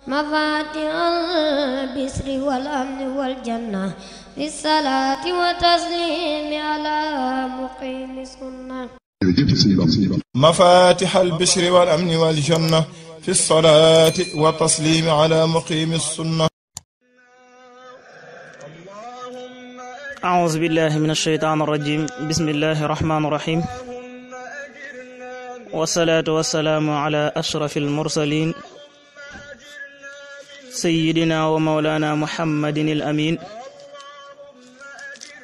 مفاتيح البشر والأمن والجنة في الصلاة والتسليم على مقيم السنة. مفاتيح البشر والأمن والجنة في الصلاة والتسليم على مقيم السنة. أعوذ بالله من الشيطان الرجيم. بسم الله الرحمن الرحيم، والصلاة والسلام على أشرف المرسلين سيدنا ومولانا محمد الأمين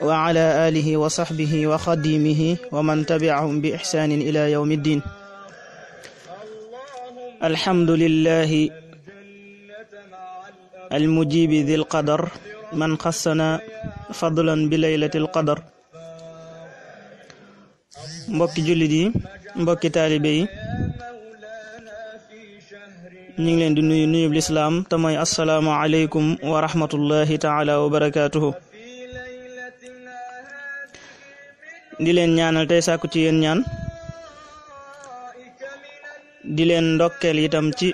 وعلى آله وصحبه وخديمه ومن تبعهم بإحسان إلى يوم الدين. الحمد لله المجيب ذي القدر من خصنا فضلا بليلة القدر. mbokki jullit yi, mbokki taalibe yi, ñu ngi leen di nuyu nuyub lislaam te mooy assalaamu aleykum wa rahmatullahi taala wa barakaatuhu. di leen ñaanal tey sàkku ci yéen ñaan, di leen ndokkeel itam ci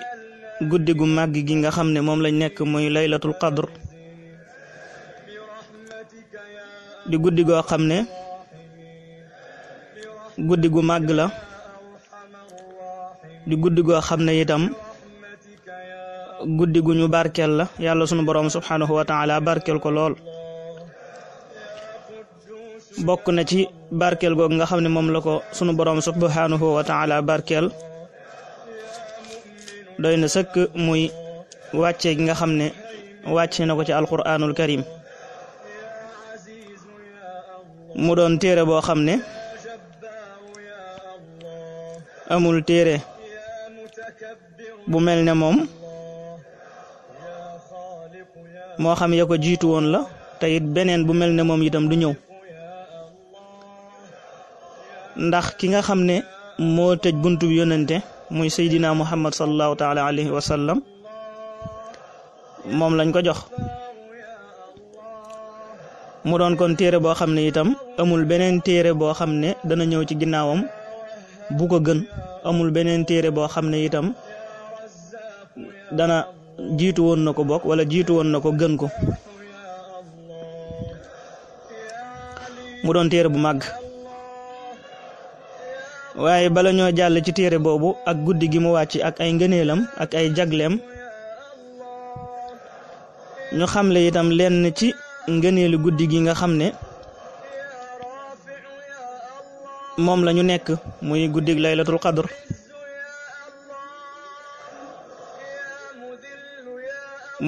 guddi gu màgg gi nga xam ne moom lañ nekk muy laylatul qadr, di guddi goo xam ne guddi gu màgg la, di guddi goo xam ne itam guddi gu ñu barkeel la. yàlla sunu borom subhanahu wa taala barkeel ko lool. bokk na ci barkeel googu nga xam ne moom la ko sunu borom subhanahu wa taala barkeel, doy na sëkk muy wàcce gi nga xam ne wàcce na ko ci alquranul karim, mu doon téere boo xam ne amul téere bu mel ne moom, moo xam ya ko jiitu woon la, te it beneen bu mel ne moom itam du ñëw, ndax ki nga xam ne moo tëj buntu bi yonente muy Seydina Muhammad sallallahu taala alayhi wa sallam, moom lañ ko jox. mu doon kon téere boo xam ne itam amul beneen téere boo xam ne dana ñëw ci ginnaawam bu ko gën, amul beneen téere boo xam ne itam dana jiitu woon na ko bokk wala jiitu woon na ko gën ko. mu doon téere bu màgg. waaye bala ñoo jàll ci téere boobu ak guddi gi mu wàcc ak ay ngëneelam ak ay jagleem, ñu xamle itam lenn ci ngëneelu guddi gi nga xam ne moom la ñu nekk muy guddig laylatul qadr.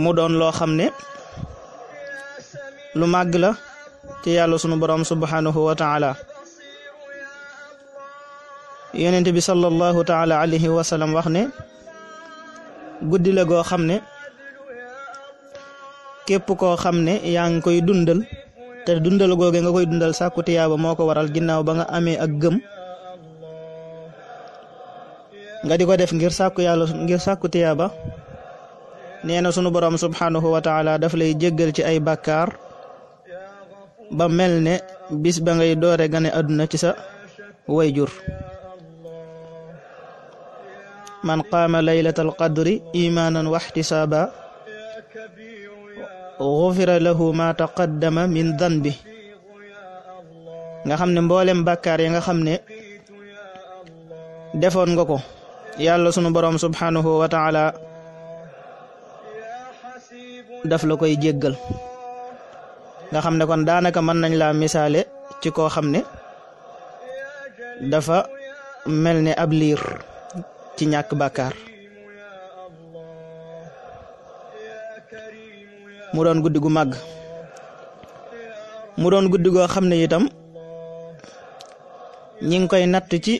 mu doon loo xam ne lu màgg la ci yàlla sunu borom subhanahu wa taala. yonent bi sallallahu taala alayhi wa sallam wax ne guddi la goo xam ne képp koo xam ne yaa ngi koy dundal, te dundal googe nga koy dundal sàkku tiyaaba moo ko waral, ginnaaw ba nga amee ak gëm nga di ko def ngir sàkku yàlla, ngir sàkku tiyaaba, nee na sunu borom subhanahu wa taala daf lay jéggal ci ay bàkkaar ba mel ne bis ba ngay doore gane àdduna ci sa wayjur. man qaama laylatal qadri imaanan wa ihtisaaba gufira lahu ma taqaddama min danbi. nga xam ne mboolem bàkkaar yi nga xam ne defoon nga ko, yàlla sunu borom subhanahu wa taala daf la koy jéggal. nga xam ne kon daanaka mën nañ laa misaale ci koo xam ne dafa mel ne ab liir ci ñàkk bàkkaar. mu doon guddi gu màgg, mu doon guddi goo xam ne itam ñi ngi koy natt ci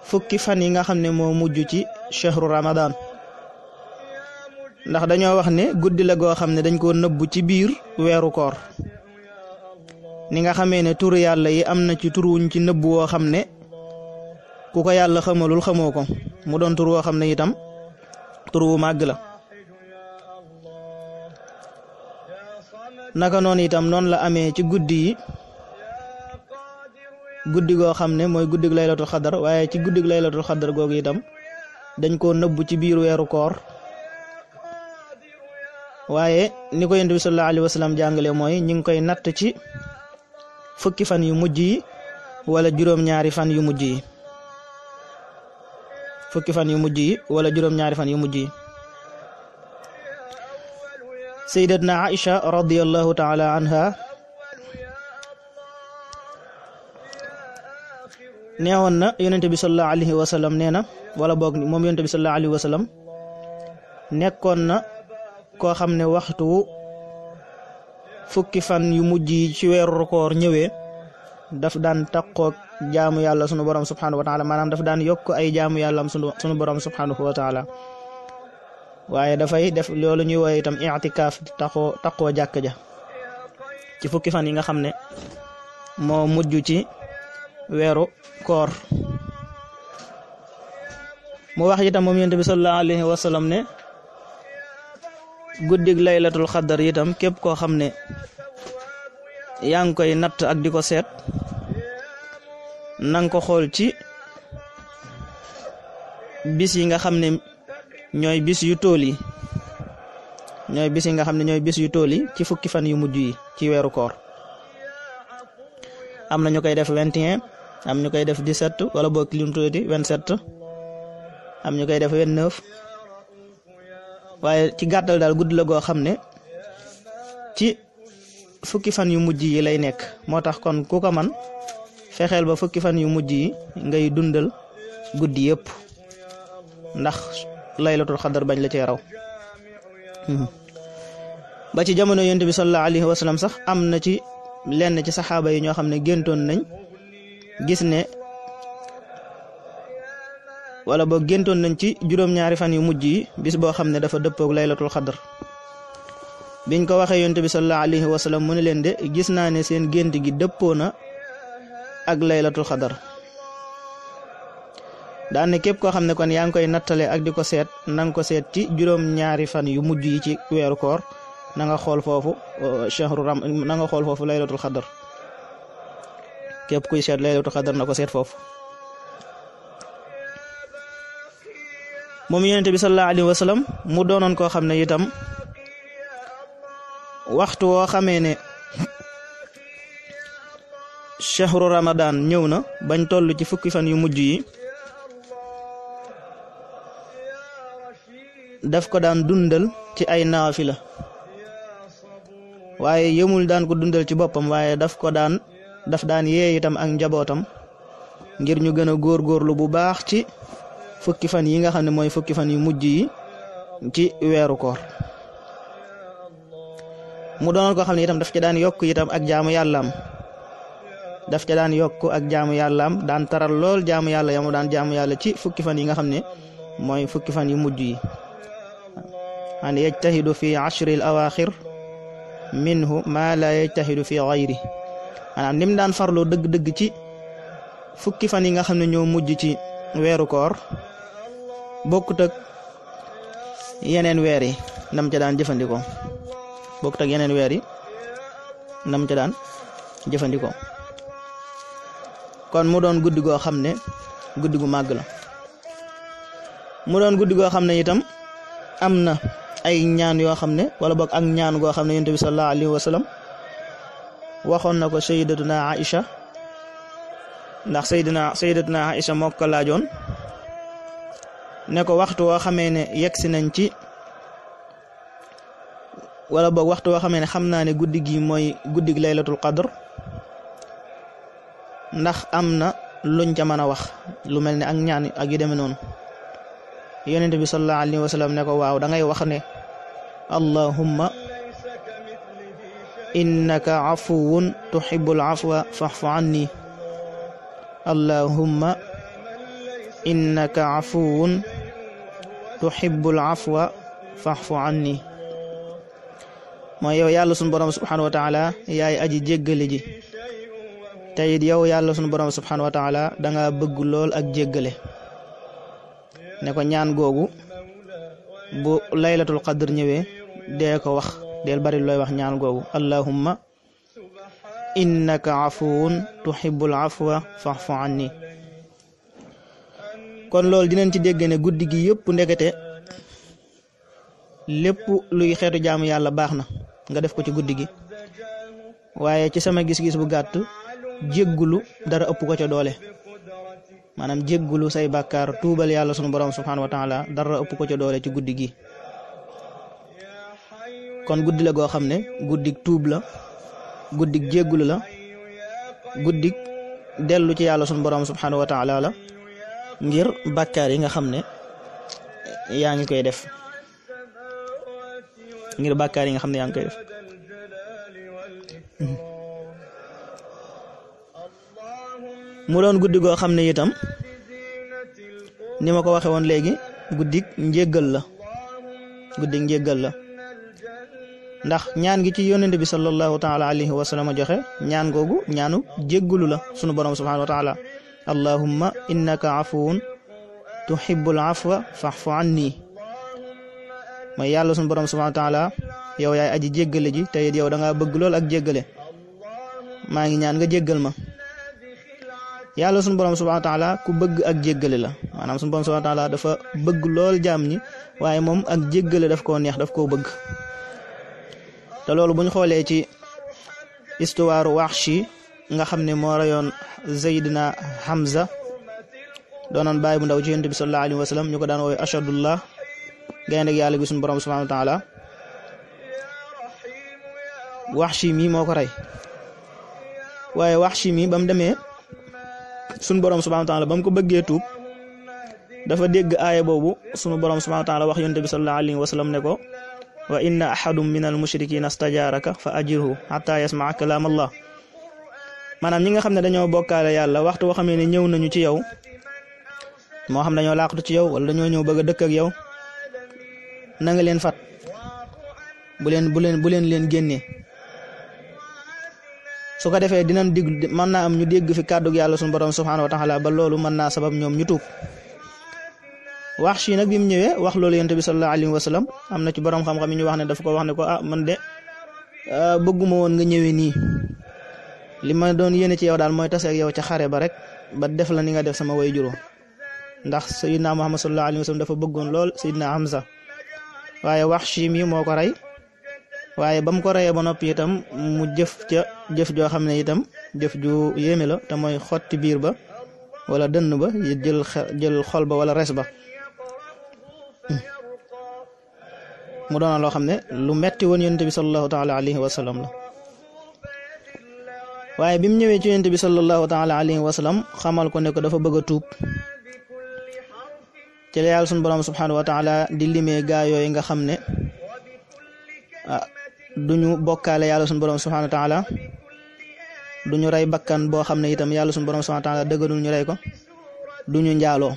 fukki fan yi nga xam ne moo mujj ci shahru ramadan, ndax dañoo wax ne guddi la goo xam ne dañ koo nëbbu ci biir weeru koor. ni nga xamee ne turu yàlla yi am na ci tur wuñ ci nëbbu woo xam ne ku ko yàlla xamalul xamoo ko, mu doon tur woo xam ne itam tur wu màgg la. naka noonu itam noonu la amee ci guddi yi guddi goo xam ne mooy guddig laylatul xadar, waaye ci guddig laylatul xadar googu itam dañ koo nëbbu ci biir weeru koor waaye ni ko yonent bi sallallahu alayhi wa sallam jàngale mooy ñi ngi koy natt ci fukki fan yu mujj yi wala juróom-ñaari fan yu mujj yi fukki fan yu mujj yi wala juróom-ñaari fan yu mujj yi sayyidatna Aisha radiyallahu ta'ala anha neewoon na yonent bi sallallahu alayhi wa sallam nee na wala boog moom yonent bi sallallahu alayhi wa sallam nekkoon na koo xam ne waxtu fukki fan yu mujj yi ci weeru koor ñëwee daf daan taqoog jaamu yàlla sunu borom subhanahu wa taala maanaam daf daan yokk ay jaamu yàlla am sunu borom subhanahu wa taala waaye dafay def loolu ñuy woowee itam i'tikaaf taqoo jàkk ja ci fukki fan yi nga xam ne moo mujj ci weeru koor mu wax itam moom yonent bi sallallahu alayhi wa sallam ne guddig laylatul xadar itam képp koo xam ne yaa ngi koy natt ak di ko seet nanga ko xool ci bis yi nga xam ne ñooy bis yu tool yi ci fukki fan yu mujj yi ci weeru koor am na ñu koy def 21 am ñu koy def 17 wala boog lim tuuti 27 am ñu koy def 29 waaye ci gàttal daal guddi la goo xam ne ci fukki fan yu mujj yi lay nekk moo tax kon ku ko man fexeel ba fukki fan yu mujj yi ngay dundal guddi yëpp ndax laylatul xadar bañ la cee raw ba ci jamono yonent bi sallallahu alayhi wa sallam sax am na ci lenn ci saxaaba yi ñoo xam ne géntoon nañ gis ne wala boog géntoon nañ ci juróom-ñaari fan yu mujj yi bis boo xam ne dafa dëppoog laylatul xadar biñ ko waxee yonent bi sallallahu alayhi wa sallam mu ne leen de gis naa ne seen gént gi dëppoo na ak laylatul xadar daan ne képp koo xam ne kon yaa ngi koy nattale ak di ko seet nanga ko seet ci juróom-ñaari fan yu mujj yi ci weeru koor na nga xool foofu na nga xool foofu laylatul xadar képp kuy seet laylatul xadar na ko seet foofu moom yonent bi sallallahu alayhi wa sallam mu doonoon koo xam ne itam waxtu woo xamee ne shahru ramadan ñëw na bañ toll ci fukki fan yu mujj yi daf ko daan dundal ci ay naafila waaye yëmul daan ko dundal ci boppam waaye daf daan yee itam ak njabootam ngir ñu gën a góorgóorlu bu baax ci fukki fan yi nga xam ne mooy fukki fan yu mujj yi ci weeru koor mu doonoon koo xam ne itam daf ca daan yokk itam ak jaamu yàllaam daan taral lool jaamu yàlla yamu daan jaamu yàlla ci fukki fan yi nga xam ne mooy fukki fan yu mujj yi an yajtahidu fi ashril awaaxir minhu ma la yajtahidu fi gayri maanaam nim daan farloo dëgg-dëgg ci fukki fan yi nga xam ne ñoo mujj ci weeru koor bokkut ak yeneen weer yi nam ca daan jëfandikoo kon mu doon guddi goo xam ne guddi gu màgg la mu doon guddi goo xam ne itam am na ay ñaan yoo xam ne wala boog ak ñaan goo xam ne yonent bi sallallahu alayhi wa sallam waxoon na ko sayyidatuna Aisha ndax sayyidatuna Aisha moo ko laajoon ne ko waxtu woo xamee ne yegsi nañ ci wala boog waxtu woo xamee ne xam naa ne guddi gi mooy guddi gi laylatul qadr ndax am na luñ ca mën a wax lu mel ne ak ñaan ak yu demee noonu yonent bi sallallahu alayhi wa sallam ne ko waaw da ngay wax ne allahumma innaka afuwun tuhibbul afwa fa'fu anni allahumma innaka afuwun tuhibbul afwa fa'fu anni mooy yow yàlla sunu borom subhanahu wa taala yaay aji jéggale ji te it yow yàlla sunu borom subhanahu wa taala danga bëgg lool ak jéggale ne ko ñaan googu bu laylatul qadr ñëwee dee ko wax del bari looy wax ñaan googu allahumma innaka afuwun tuhibbul afwa fa'fu anni kon loolu dinañ ci dégg ne guddi gi yëpp ndekete lépp luy xeetu jaamu yàlla baax na nga def ko ci guddi gi, waaye ci sama gis-gis bu gàtt jéggulu dara ëpp ko ca doole. maanaam jéggulu say bàkkaar tuubal yàlla sunu borom subhanahu wa taala dara ëpp ko ca doole ci guddi gi. kon guddi la goo xam ne guddik tuub la, guddik jéggulu la, guddik dellu ci yàlla sunu borom subhanahu wa taala la ngir bàkkaar yi nga xam ne yaa ngi koy def, ngir bàkkaar yi nga xam ne yaa ngi koy def. mu doon guddi goo xam ne itam ni ma ko waxe woon léegi guddik njéggal la, guddik njéggal la ndax ñaan gi ci yonent bi sallallahu taala alayhi wa sallam joxe ñaan googu ñaanu jéggalu la sunu borom subhanahu wa taala, allahumma innaka afuwun tuhibbul afwa fa'fu anni. mooy yàlla sunu borom subhanahu wa taala yow yaay aji jéggale ji te yow da ngaa bëgg lool ak jéggale, maa ngi ñaan nga jéggal ma. yàlla sunu borom subhanahu wa taala ku bëgg ak jéggale la, maanaam sunu borom subhanahu wa taala dafa bëgg lool jaam ñi, waaye moom ak jéggale daf koo neex, daf koo bëgg. te loolu buñ xoolee ci histoire Wahshi nga xam ne moo rayoon Seydina Hamza doonoon bàyyi bu ndaw ci yonent bi sallallahu alayhi wa sallam ñu ko daan woowe Ashadullah, gaynde ak yàlla gi sunu borom subhanahu wa taala. Wahshi mi moo ko rey, waaye Wahshi mi ba mu demee sunu borom subhanahu wa taala ba mu ko bëggee tuub dafa dégg aaya boobu sunu borom subhanahu wa taala wax yonent bi sallallahu alayhi wa sallam ne ko wa inna ahadum min al mushrikina stajaaraka fa ajirhu hatta yasmaa kalaam allah. maanaam ñi nga xam ne dañoo bokkaale yàlla waxtu boo xamee ne ñëw nañu ci yow, moo xam dañoo laqatu ci yow wala dañoo ñëw bëgg a dëkk ak yow, na nga leen fat, bu leen génnee. su ko defee dinañ digg mën naa am ñu dégg fi kàddug yàlla sunu borom subhanahu wa taala ba loolu mën naa sabab ñoom ñu tuub. Wahshi nag bi mu ñëwee wax loolu yonent bi sallallahu alayhi wa sallam am na ci borom xam-xam yi ñu wax ne dafa ko wax ne ko man de bëgguma woon nga ñëwee nii, li ma doon yéene ci yow daal mooy tase ak yow ca xare ba rek ba def la ni nga def sama way juróom, ndax sayyidina Muhammad sallallahu alayhi wa sallam dafa bëggoon lool sayyidina Hamza. waaye Wahshi mi moo ko rey, waaye ba mu ko reyee ba noppi itam mu jëf ca jëf joo xam ne itam jëf ju yéeme la, te mooy xotti biir ba wala dënn ba jël xol ba wala res ba. mu doon loo xam ne lu metti woon yonent bi sallallahu taala alayhi wa sallam la. waaye bi mu ñëwee ci yonent bi sallallahu taala alayhi wa sallam xamal ko ne ko dafa bëgg a tuub, ci la yàlla sunu borom subhanahu wa taala di limee gaa yooyu nga xam ne duñu bokkaale yàlla sunu borom subhanahu wa taala, duñu rey bakkan boo xam ne itam yàlla sunu borom subhanahu wa taala dëgganul ñu rey ko, duñu njaaloo.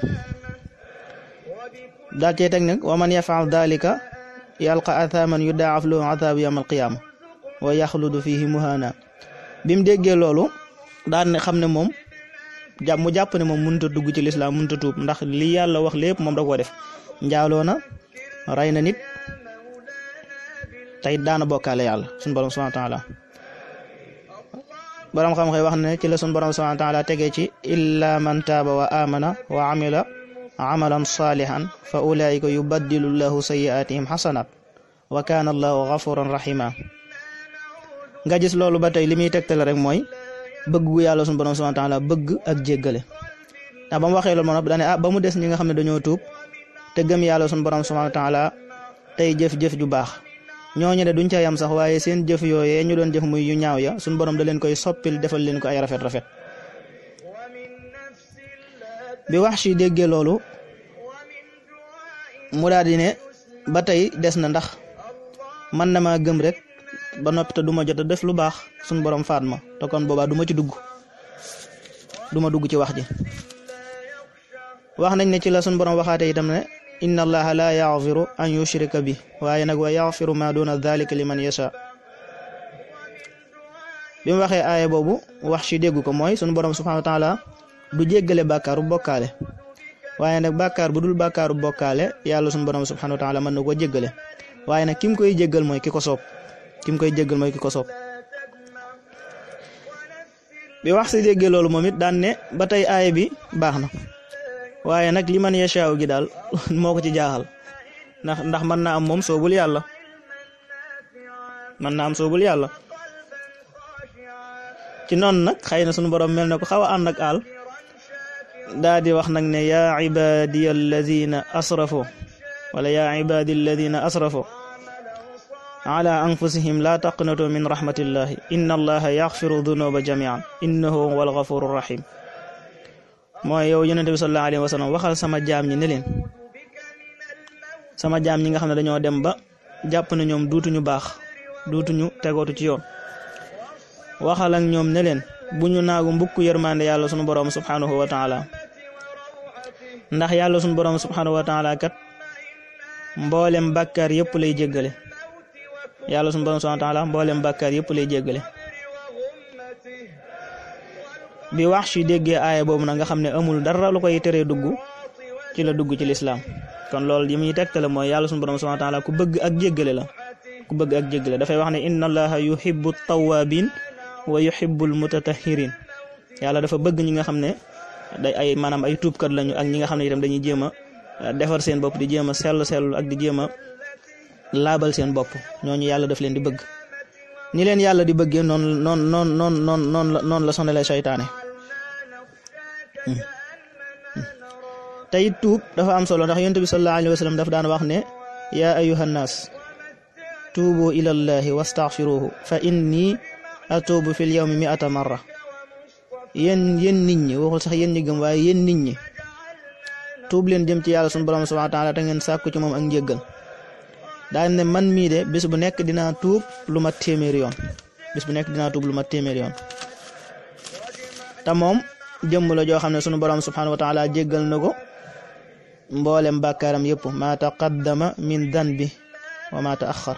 daal cee teg nag wa man yafaal dalika yalqa athaman yudaaf lahu adhabu yawm alqiyama wa yaxludu fihi muhana. bi mu déggee loolu daan ne xam ne moom mu jàpp ne moom mënut a dugg ci lislaam, mënut a tuub, ndax li yàlla wax lépp moom da koo def. njaaloo na, rey na nit, tey daana bokkaale yàlla sunu borom subhanahu wa taala. borom xam-xam wax ne ci la sunu borom subhanahu wa taala tegee ci illa man taaba wa amana wa amila amalan salihan fa ulaika yubaddilu llahu sayyiatihim hasanat wa kana allahu ghafuran rahima. nga gis loolu ba tey li muy tegtale rek mooy bëgg gu yàlla sunu borom subhanahu wa taala bëgg ak jéggale. ndax ba mu waxee loolu moom daane ba mu des ñi nga xam ne dañoo tuub te gëm yàlla sunu borom subhanahu wa taala tey jëf-jëf ju baax, ñooñu de duñ ca yam sax, waaye seen jëf yooyee ñu doon jëf muy yu ñaaw ya sunu borom da leen koy soppil, defal leen ko ay rafet-rafet. bi Wahshi déggee loolu mu daal di ne ba tey des na, ndax man na maa gëm rek ba noppi te du ma jot a def lu baax sunu borom faat ma, te kon boobaa du ma ci dugg, du ma dugg ci wax ji. wax nañ ne ci la sunu borom waxaate itam ne inna allaha la yaghfiru an yushrika bi waaye nag wa yaghfiru ma duna dhalika liman yasha. bi mu waxee aaya boobu Wahshi dégg ko mooy sunu borom subhanahu wa taala du jéggale bàkkaaru bokkaale, waaye nag bàkkaar bu dul bàkkaaru bokkaale yàlla sunu borom subhanahu wa taala mën na ko jéggale, waaye nag ki mu koy jéggal mooy ki ko soob, ki mu koy jéggal mooy ki ko soob. bi Wahshi déggee loolu moom it daan ne ba tey aaya bi baax na, waaye nag li man yashaaw gi daal moo ko ci jaaxal ndax mën naa am moom soobul yàlla ci noonu nag xëy na sunu borom mel na ko xaw a ànd ak àll daa di wax nag ne yaa ibadiya alladina asrafo wala yaa ibadi alladina asrafo ala anfusihim la taqnatu min rahmatillahi inna allaha yaxfiru dunuba jamian innahu huwal ghafurur rahim mooy yow yonente bi sallallahu alayhi wa sallam waxal sama jaam ñi ne leen sama jaam ñi nga xam ne dañoo dem ba jàpp na ñoom duutuñu baax duutuñu tegootu ci yoon waxal ak ñoom ne leen bu ñu naagu mbukk yërmande yàlla sunu borom subhanahu wa taala ndax yàlla sunu borom subhanahu wa taala kat mboolem bàkkaar yëpp lay jéggale yàlla sunu borom subhanahu wa taala mboolem bàkkaar yëpp lay jéggale bi wax ci déggee aaya boobu nag nga xam ne amul dara lu koy teree dugg ci la dugg ci lislaam kon loolu yi muy tegtale mooy yàlla sunu borom subhanahu wa taala ku bëgg ak jéggale la ku bëgg ak jéggale dafay wax ne inna allaha yuhibbu tawabin wa yuhibbul mutatahhirin yàlla dafa bëgg ñi nga xam ne day ay maanaam ay tuubkat lañu ak ñi nga xam ne itam dañuy jéem a defar seen bopp di jéem a sell ak di jéem a laabal seen bopp ñooñu yàlla daf leen di bëgg ni leen yàlla di bëggee noonu la sonalee seytaane te it tuub dafa am solo ndax yonent bi sallallahu alayhi wa sallam dafa daan wax ne yaa ayyuhan naas tuubu ilallahi wastaghfiruhu fa inni atuubu fil yawmi 100 marra yéen nit ñi waxul sax yéen ñi gëm waaye yéen nit ñi tuub leen jëm ci yàlla sunu borom subhanahu wa taala te ngeen sàkku ci moom ak njéggal daal ne man mii de bis bu nekk dinaa tuub lu mat téeméeri yoon yoon te moom jëmm la joo xam ne sunu borom subhanahu wa taala jéggal na ko mboolem bàkkaaram yëpp ma taqaddama min danbi wa ma taaxar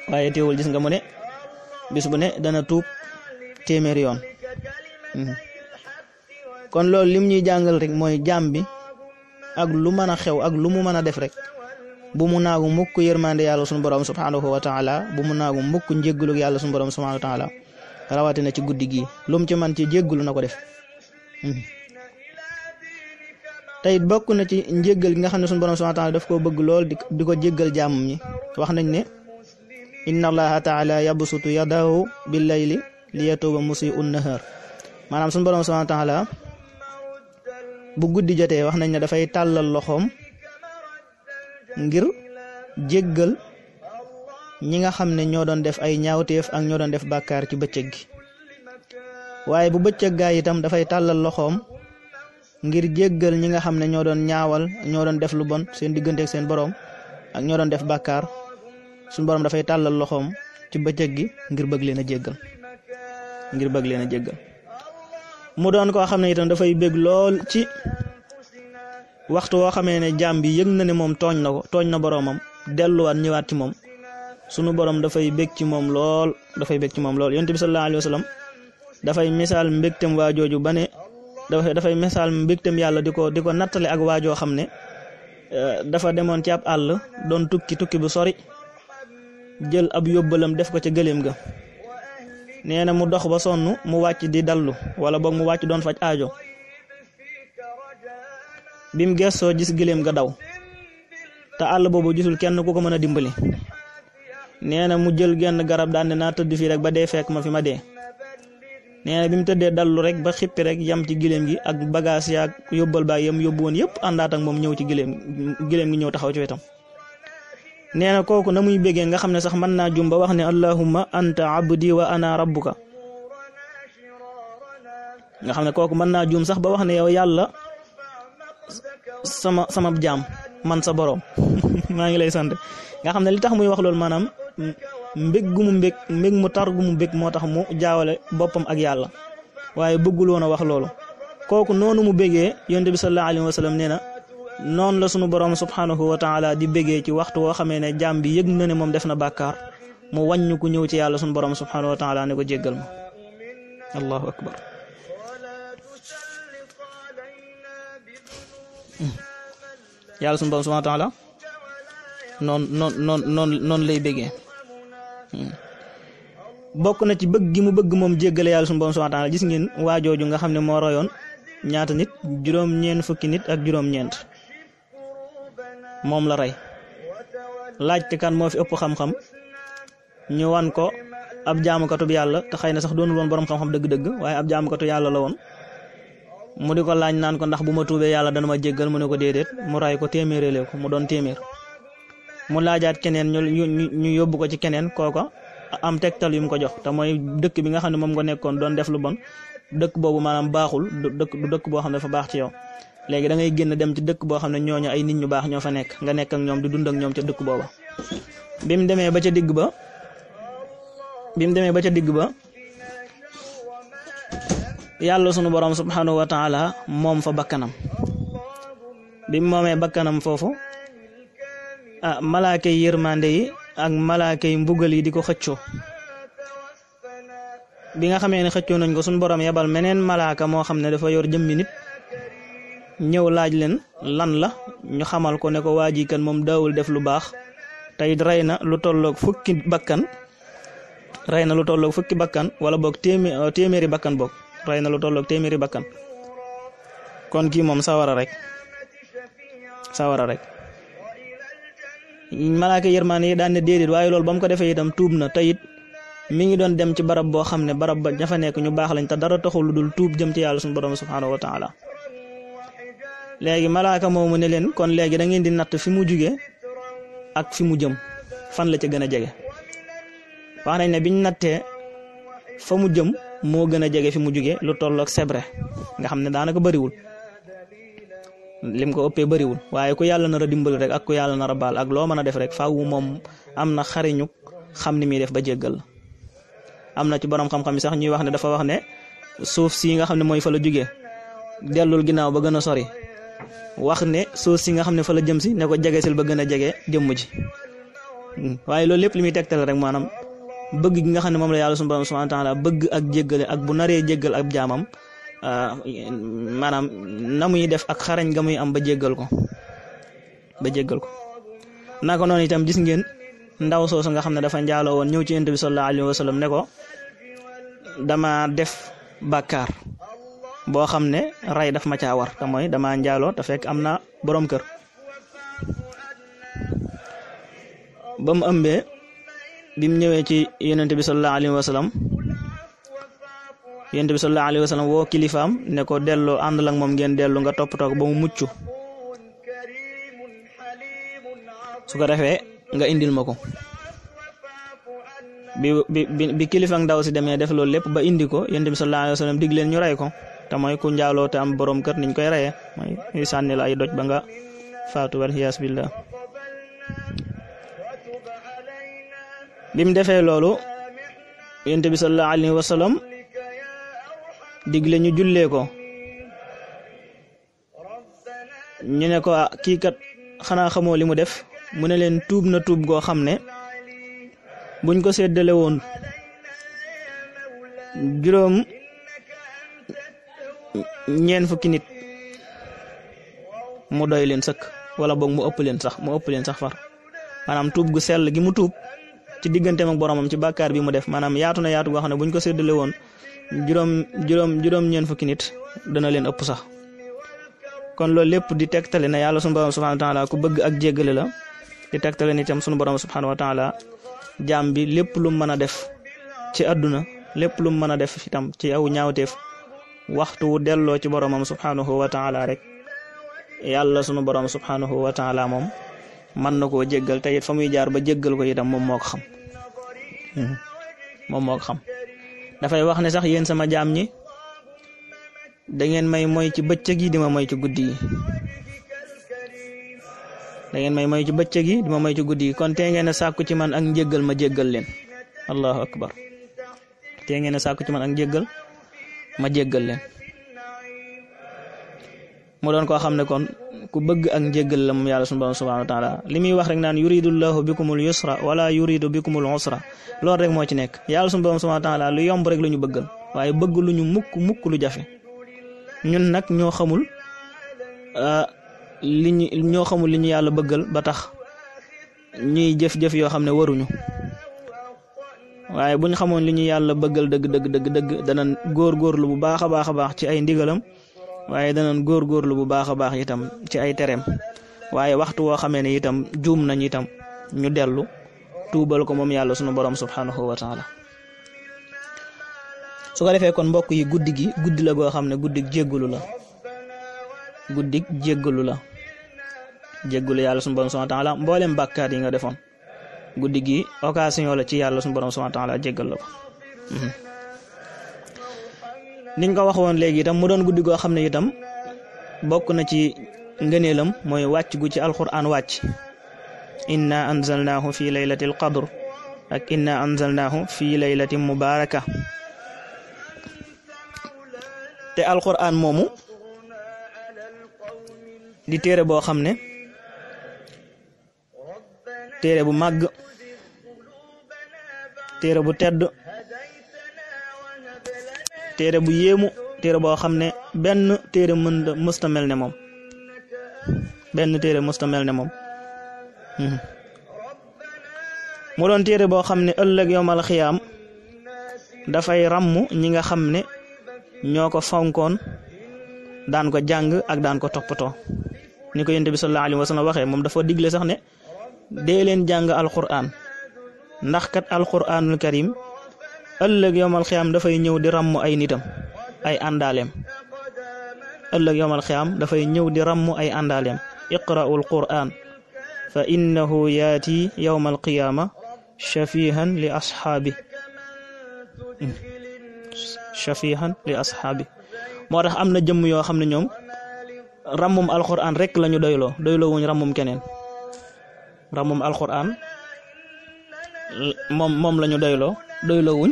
waaye teewul gis nga mu ne bis bu ne dana tuub téeméeri yoon kon loolu lim ñuy jàngal rek mooy jaam bi ak lu mën a xew ak lu mu mën a def rek bu mu naagu mukk yërmande yàlla sunu borom subhanahu wa taala bu mu naagu mukk njéggalu yàlla sunu borom subhanahu wa taala rawatina ci guddi gi lu mu ci man ci jéggalu na ko def te it bokk na ci njéggal gi nga xam ne sunu borom subhanahu wa taala daf koo bëgg lool di ko jéggal jaamam ñi wax nañ ne inna allaha taala yabsutu yadahu bil layli li yatuba musii'u nahar maanaam sunu borom subhanahu wa taala bu guddi jotee wax nañ ne dafay tàllal loxoom ngir jéggal ñi nga xam ne ñoo doon def ay ñaawteef ak ñoo doon def bàkkaar ci bëccëg gi waaye bu bëccëg gaa itam dafay tàllal loxoom ngir jéggal ñi nga xam ne ñoo doon ñaawal ñoo doon def lu bon seen diggante ak seen borom ak ñoo doon def bàkkaar suñu borom dafay tàllal loxoom ci bëccëg gi ngir bëgg leen a jéggal mu doon koo xam ne itam dafay bëgg lool ci waxtu woo xamee ne jaam bi yëg na ne moom tooñ na boroomam delluwaat ñëwaat ci moom sunu borom dafay bëgg ci moom lool yonent bi sallallahu alayhi wa sallam dafay misaal mbégtem waa jooju ba ne dafay misaal mbégtem yàlla di ko nattale ak waajoo xam ne dafa demoon ci ab àll doon tukki bu sori jël ab yóbbalam def ko ca gëléem ga nee na mu dox ba sonn mu wàcc di dallu wala boog mu wàcc doon faj aajo bim gestoo gis gëléem ga daw te àll boobu gisul kenn ku ko mën a dimbali nee na mu jël genn garab daan ne naa tëdd fii rek ba dee fekk ma fi ma dee nee na bi mu tëddee dallu rek ba xippi rek yam ci gëléem gi ak bagage yaag yóbbal baag yam yóbbu woon yëpp àndaat ak moom ñëw ci gëléem gi ñëw taxaw ci wetam nee na kooku na muy béggee nga xam ne sax mën naa jum ba wax ne allahumma anta abdi wa ana rabbuka nga xam ne kooku mën naa jum sax ba wax ne yow yàlla sama jaam man sa borom maa ngi lay sant nga xam ne li tax muy wax loolu maanaam mbég mu tar gu mu bég moo tax mu jaawale boppam ak yàlla waaye bëggul woon a wax loolu kooku noonu mu bégee yonent bi sallallahu alayhi wa sallam nee na noonu la sunu borom subhanahu wa taala di bégee ci waxtu woo xamee ne jaam bi yëg na ne moom def na bàkkaar mu wàññu ku ñëw ci yàlla sunu borom subhanahu wa taala ne ko jéggal ma allahu akbar yàlla sunu borom subhanahu wa taala noonu lay bégee bokk na ci bëgg gi mu bëgg moom jéggale yàlla sunu borom subhanahu wa taala gis ngeen waajooju nga xam ne moo royoon ñaata nit juróom-ñeent fukki nit ak juróom-ñeent moom la rey laajte kan moo fi ëpp xam-xam ñu wan ko ab jaamukatub yàlla te xëy na sax doonul woon borom xam-xam dëgg-dëgg waaye ab jaamukatu yàlla la woon mu di ko laaj naan ko ndax bu ma tuubee yàlla dana ma jéggal mu ne ko déedéet mu ray ko téeméerelee ko mu doon téeméer mu laajaat keneen ñu yóbbu ko ci keneen kooko am tegtal yu mu ko jox te mooy dëkk bi nga xam ne moom nga nekkoon doon def lu bon dëkk boobu maanaam baaxul du dëkk boo xam ne dafa baax ci yow léegi da ngay génn dem ci dëkk boo xam ne ñooñu ay nit ñu baax ñoo fa nekk nga nekk ak ñoom di dund ak ñoom ca dëkk booba bi mu demee ba ca digg ba yàlla sunu borom subhanahu wa taala moom fa bakkanam bi mu moomee bakkanam foofu malaaka yi yërmande yi ak malaaka yi mbugal yi di ko xëccoo bi nga xamee ne xëccoo nañ ko sunu borom yebal meneen malaaka moo xam ne dafa yor jëmmi nit ñëw laaj leen lan la ñu xamal ko ne ko waa ji kan moom daawul def lu baax tey rey na lu tolloog fukki bakkan wala boog téeméeri bakkan boog rey na lu tolloog téeméeri bakkan kon kii moom sawara rek malaaka yërmaane yi daan ne déedéet waaye loolu ba mu ko defee itam tuub na te it mi ngi doon dem ci barab boo xam ne barab ba ña fa nekk ñu baax lañ te dara taxul lu dul tuub jëm ci yàlla suñu borom subhanahu wa taala léegi malaaka moomu ne leen kon léegi da ngeen di natt fi mu jugee ak fi mu jëm fan la ca gën a jege wax nañ ne biñ nattee fa mu jëm moo gën a jege fi mu jugee lu tolloog sebre nga xam ne daanaka bëriwul lim ko ëppee bëriwul waaye ku yàlla nar a dimbali rek ak ku yàlla nar a baal ak loo mën a def rek faaw moom am na xariñu xam ni muy def ba jéggal am na ci borom xam-xam yi sax ñuy wax ne dafa wax ne suuf si nga xam ne mooy fa la jugee dellul ginnaaw ba gën a sori wax ne suuf si nga xam ne fa la jëm si ne ko jegesil ba gën a jege jëmm ji waaye loolu lépp li muy tegtal rek maanaam bëgg gi nga xam ne moom la yàlla subhanahu wa ta'ala bëgg ak jéggale ak bu naree jéggal ab jaamam maanaam na muy def ak xarañ ga muy am ba jéggal ko naka noonu itam gis ngeen ndaw soosu nga xam ne dafa njaaloo woon ñëw ci yonent bi sallallahu alayhi wa sallam ne ko dama def bàkkaar boo xam ne ray daf ma caa war te mooy dama njaaloo te fekk am na borom kër ba mu ëmbee bi mu ñëwee ci yonent bi sallallahu alayhi wa sallam yonent bi sallallahu alayhi wa sallam woo kilifaam ne ko delloo àndal ak moom ngeen dellu nga toppatoo ko ba mu mucc su ko defee nga indil ma ko bi kilifa ndaw si demee def loolu lépp ba indi ko yonent bi sallallahu alayhi wa sallam dig leen ñu rey ko te mooy ku njaaloo te am borom kër niñ koy reyee mooy sànni la ay doj ba nga faatu wal xiyaas billah bi mu defee loolu yonent bi sallallahu alayhi wa sallam digle ñu jullee ko ñu ne ko kii kat xanaa xamoo li mu def mu ne leen tuub na tuub goo xam ne buñ ko séddale woon juróom ñeen fukki nit mu doy leen sëkk wala boog mu ëpp leen sax far maanaam tuub gu sell gi mu tuub ci digganteem ak boromam ci bàkkaar bi mu def maanaam yaatu na yaatu goo xam ne buñ ko séddale woon juróom ñeen fukki nit dana leen ëpp sax kon loolu lépp di tegtale na yàlla sunu borom subhanahu wa ta'ala ku bëgg ak jéggale la di tegtale ni itam sunu borom subhanahu wa ta'ala jaam bi lépp lu mën a def ci àdduna lépp lu mën a def itam ci aw ñaawteef waxtu wu delloo ci boromam subhanahu wa ta'ala rek yàlla sunu borom subhanahu wa ta'ala moom mën na koo jéggal te it fa muy jaar ba jéggal ko itam moom moo ko xam dafay wax ne sax yéen sama jaam ñi da ngeen may moy ci bëccëg yi di ma moy ci guddi yi kon tee ngeen a sàkku ci man ak njéggal ma jéggal leen allahu akbar tee ngeen a sàkku ci man ak njéggal ma jéggal leen mu doon koo xam ne kon ku bëgg ak njéggal la moom yàlla subhanahu wa ta'ala li muy wax rek naan yuridullahu bikumul yusra wala yuridu bikumul usra loolu rek moo ci nekk yàlla subhanahu wa ta'ala lu yomb rek la ñu bëggal waaye bëgg lu ñu mukk lu jafe ñun nag ñoo xamul li ñu yàlla bëggal ba tax ñuy jëf-jëf yoo xam ne waruñu waaye buñ xamoon li ñu yàlla bëggal dëgg dana góorgóorlu bu baax a baax ci ay ndigalam waaye danañ góorgóorlu bu baax a baax itam ci ay tereem waaye waxtu woo xamee ne itam juum nañ itam ñu dellu tuubal ko moom yàlla sunu borom subhanahu wa taala. su ko defee kon mbokk yi guddi gi guddi la goo xam ne guddi jéggalu la jéggalu yàlla sunu borom subhanahu wa taala mboolem bàkkaar yi nga defoon guddi gi occasion la ci yàlla sunu borom subhanahu wa taala jéggal la ko. niñ ko wax woon léegi itam mu doon guddi goo xam ne itam bokk na ci ngëneelam mooy wàcc gu ci alquran wàcc inna anzalnaahu fi laylatil qadr ak inna anzalnaahu fi laylatin mubaraka. te alquran moomu di téere boo xam ne téere bu màgg téere bu tedd téere bu yéemu téere boo xam ne benn téere mësta mel ne moom mu doon téere boo xam ne ëllëg yowmal xiyaam dafay ràmm ñi nga xam ne ñoo ko fonkoon daan ko jàng ak daan ko toppatoo ni ko yonent bi sallallahu alayhi wa sallam waxee moom dafa digle sax ne dee leen jàng alquran ndax kat alquranul karim ëllëg yowmal xiyaam dafay ñëw di ràmm ay nitam ay àndaaleem ëllëg yowmal xiyaam dafay ñëw di ràmm ay àndaaleem iqra'ul quran fa innahu yaati yowmal qiyaama shafihan li ashaabi moo tax am na jëmm yoo xam ne ñoom ràmmum alquran rek lañu doyloo wuñ ràmmum keneen ràmmum alquran moom lañu doyloo wuñ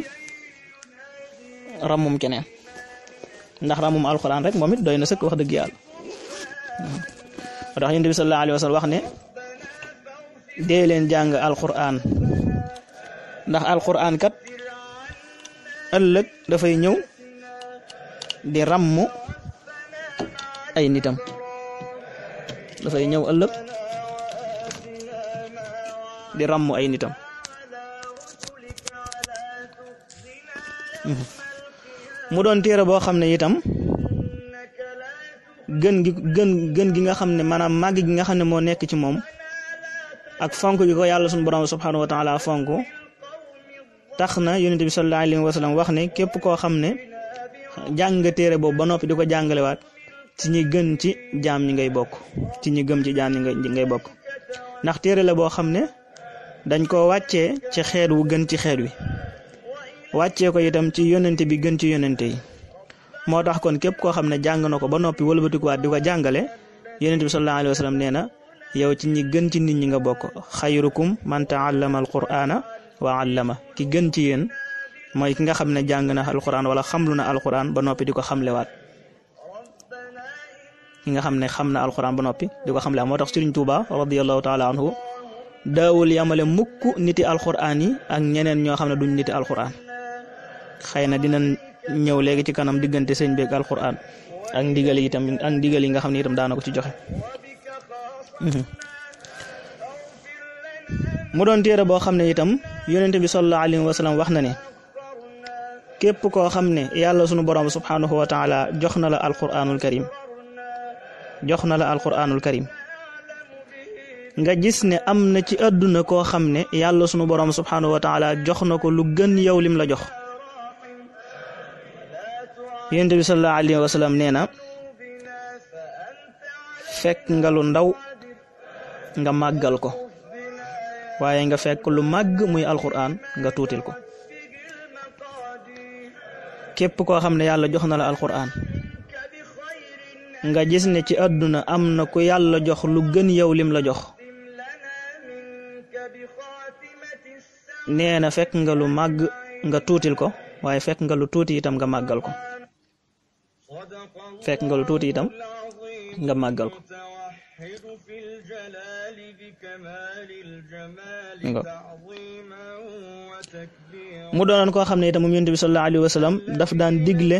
ràmmum keneen ndax ràmmum alquran rek moom it doy na sëkk wax dëgg yàlla moo tax yonent bi sallallahu alayhi wa sallam wax ne dee leen jàng alquran ndax alquran kat ëllëg dafay ñëw di ràmm ay nitam mu doon téere boo xam ne itam gën gi nga xam ne maanaam màgg gi nga xam ne moo nekk ci moom ak fonk gi ko yàlla sunu borom subhanahu wa taala fonk tax na yonent bi sallallahu alayhi wa sallam wax ne képp koo xam ne jàng nga téere boobu ba noppi di ko jàngalewaat ci ñi gën ci jaam ñi ngay bokk ngay bokk ndax téere la boo xam ne dañ koo wàccee ci xeet wu gën ci xeet wi wàccee ko itam ci yonente bi gën ci yonente yi moo tax kon képp koo xam ne jàng na ko ba noppi wëlbatikuwaat di ko jàngale yonente bi sallallahu alayhi wa sallam nee na yow ci ñi gën ci nit ñi nga bokk xayrukum man taallama alqur'ana wa allama ki gën ci yéen mooy ki nga xam ne jàng na alquran wala xamlu na alquran ba noppi di ko xamlewaat ki nga xam ne xam na alquran ba noppi di ko xamlewaat moo tax Sëriñ Tuuba radiyallahu taala anhu daawul yamale mukk niti alquran yi ak ñeneen ñoo xam ne duñ niti alquran xëy na dinañ ñëw léegi ci kanam diggante sëñ beeg alquran ak ndigal yi nga xam ne itam daana ko ci joxe mu doon téere boo xam ne itam yonente bi sallallahu alayhi wa sallam wax na ne képp koo xam ne yàlla sunu borom subhanahu wa taala jox na la alquranul karim nga gis ne am na ci àdduna koo xam ne yàlla sunu borom subhanahu wa taala jox na ko lu gën yow lim la jox yonent bi sallallahu alayhi wa sallam nee na fekk nga lu ndaw nga màggal ko waaye nga fekk lu màgg muy alquran nga tuutil ko képp koo xam ne yàlla jox na la alquran nga gis ne ci àdduna am na ku yàlla jox lu gën yow lim la jox nee na fekk nga lu màgg nga tuutil ko waaye fekk nga lu tuuti itam nga màggal ko mu doonoon koo xam ne itam moom yonent bi sallallahu alayhi wa sallam daf daan digle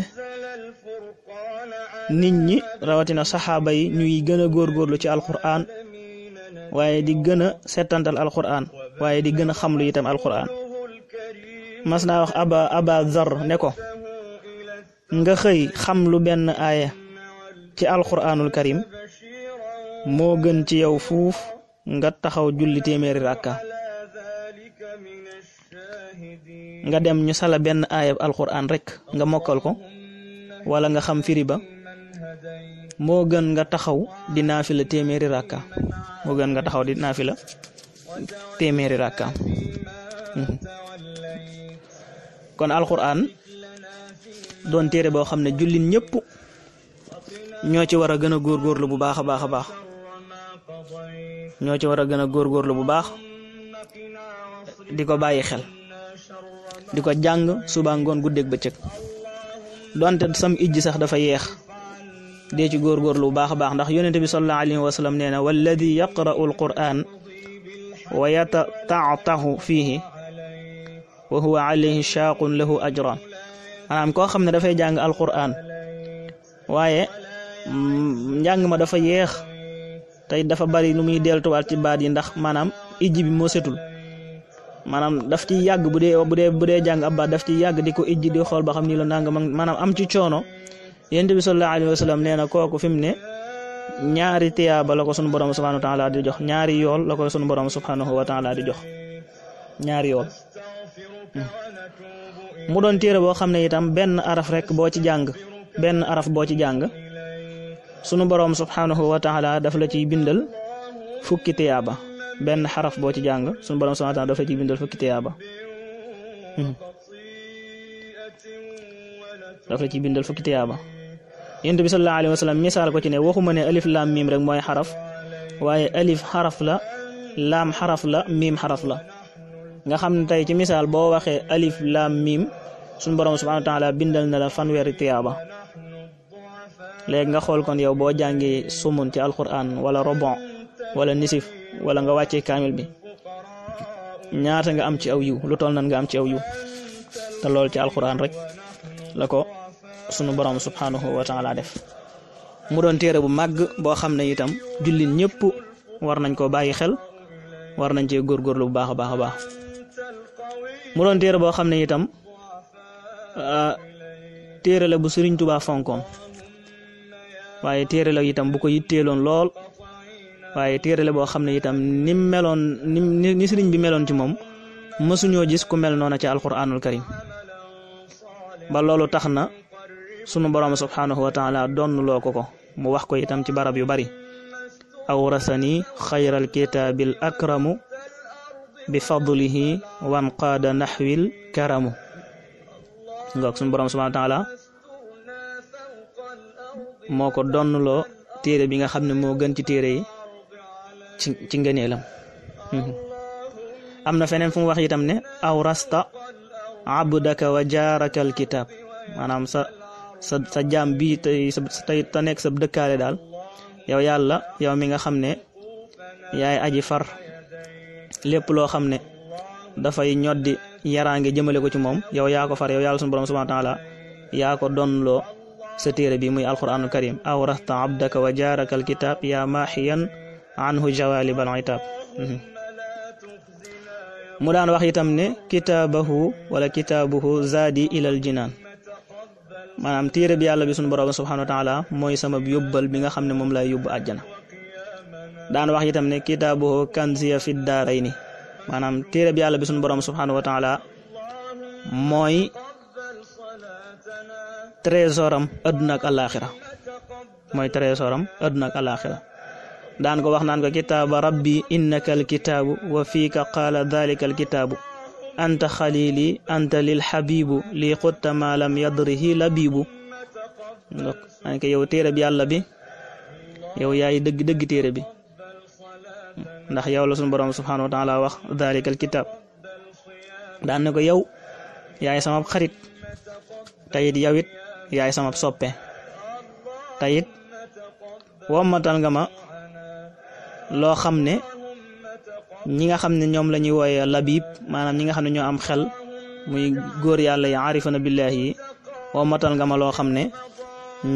nit ñi rawatina saxaaba yi ñuy gën a góorgóorlu ci alquran waaye di gën a settantal alquran waaye di gën a xamlu itam alquran mas naa wax aba zar ne ko nga xëy xam lu benn aaya ci alquranul karim moo gën ci yow fuuf nga taxaw julli téeméeri rakka nga dem ñu sala benn aayab alquran rek nga mokkal ko wala nga xam firi ba moo gën nga taxaw di naafila téeméeri rakka moo gën nga taxaw di naafila téeméeri rakka kon alquran doon téere boo xam ne jullit ñëpp ñoo ci war a gën a góorgóorlu bu baax a baax a baax ñoo ci war a gën a góorgóorlu bu baax di ko bàyyi xel di ko jàng suba ngoon guddeeg bëccëg donte sam ijji sax dafa yeex dee ci góorgóorlu bu baax a baax ndax yonente bi sallallahu alayhi wa sallam nee na walladi yaqra'u alquran wa yatata'tahu fihi wa huwa alayhi shaaqun lahu ajran maanaam koo xam ne dafay jàng alquran waaye njàng ma dafa yeex tey dafa bari lu muy deltuwaat ci baat yi ndax maanaam ijji bi moo setul maanaam daf ci yàgg bu dee jàng ab baat daf ci yàgg di ko ijji di xool ba xam ni la nanga maanaam am ci coono yonent bi sallallahu alayhi wa sallam nee na kooku fi mu ne ñaari tiyaaba la ko sunu borom subhanahu wa taala di jox ñaari yool la ko sunu borom subhanahu wa taala di jox ñaari yool mu doon téere boo xam ne itam benn araf rek boo ci jàng benn araf boo ci jàng sunu borom subhanahu wa taala daf la ciy bindal fukki tiyaaba benn xaraf boo ci jàng sunu borom subhanahu wa taala daf la ciy bindal fukki tiyaaba daf la ciy bindal fukki tiyaaba yonent bi sallallahu alayhi wa sallam misaal ko ci ne waxuma ne alif laam miim rek mooy xaraf waaye alif xaraf la laam xaraf la miim xaraf la nga xam ne tey ci misaal boo waxee alif laam miim sunu borom subhanahu wa taala bindal na la fanweeri tiyaaba léegi nga xool kon yow boo jàngee sumun ci alquran wala robon wala nisif wala nga wàccee kaamil bi ñaata nga am ci aw yiw lu toll nan nga am ci aw yiw te lool ci alquran rek la ko sunu borom subhanahu wa taala def mu doon téere bu màgg boo xam ne itam jullit ñëpp war nañ ko bàyyi xel war nañ cee góorgóorlu bu baax a baax a baax mu doon téere boo xam ne itam téere la bu Sëriñ Tuubaa fonkoon waaye téere la itam bu ko yitteeloon lool waaye téere la boo xam ne itam ni meloon ni sëriñ bi meloon ci moom mësuñoo gis ku mel noona ci alquranul karim ba loolu tax na sunu borom subhanahu wa taala donnuloo ko mu wax ko itam ci barab yu bari awrasani xayral kitaabil akramu bi fadlihi wan qaada naxwil karamu ngoog sunu borom subhanahu wa taala moo ko donnuloo téere bi nga xam ne moo gën ci téere yi ci ngëneelam am na feneen fu mu wax itam ne awrasta abdaka wa jaaraka al kitaab maanaam sa jaam bii tey te nekk sa dëkkaale daal yow yàlla yow mi nga xam ne yaay aji far lépp loo xam ne dafay ñoddi yaraange jëmale ko ci moom yow yaa ko far yow yàlla sunu borom subhanahu wa taala yaa ko donnuloo sa téere bi muy alquranul karim awrasta abdaka wa jaaraka al kitaab yaa maaxiyan anhu jawalib al itab mu daan wax itam ne kitaabuhu zaadi ilal jinaan maanaam téere bi yàlla bi sunu borom subhanahu wa taala mooy sama yóbbal bi nga xam ne moom lay yóbbu àjjana daan wax itam ne kitaabuhu kanziya fi daarayni maanaam téere bi yàlla bi sunu borom subhanahu wa taala mooy trésoram adduna ak alaxira mooy trésoram adduna ak alaxira daan ko wax naan ko kitaaba rabbi innaka alkitaabu wa fiika qaala dalika alkitaabu anta xalili anta lil xabibu li xutta ma lam yadrihi labibu donc yow téere bi yàlla bi yow yaay dëgg téere bi ndax yow la sunu borom subhanahu wa taala wax dalika alkitaab daan ne ko yow yaay sama xarit tayit yow it yaay sama soppe tayit wommatal nga ma loo xam ne ñi nga xam ne ñoom la ñuy wooye labib maanaam ñi nga xam ne ñoo am xel muy góor yàlla yi arifana billahi yi wommatal nga ma loo xam ne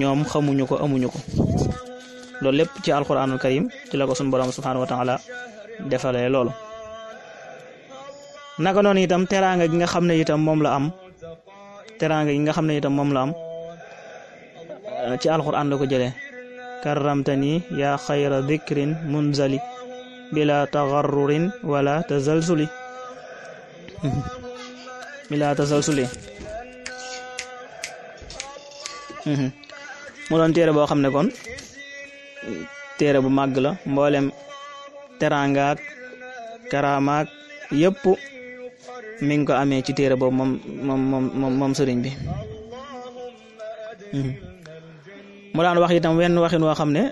ñoom xamuñu ko amuñu ko loolu lépp ci alquranul karim ci la ko sunu borom subhanahu wa taala defalee loolu naka noonu itam teraanga gi nga xam ne itam moom la am teraanga gi nga xam ne itam moom la am ci alquran la ko jëlee karramtani yaa xayra dikrin munzali bila tagarrurin wala tazalsuli mu doon téere boo xam ne kon téere bu màgg la mboolem teraangaak karaamaak yëpp mi ngi ko amee ci téere boobu moom sëriñ bi mu daan wax itam wenn waxin woo xam ne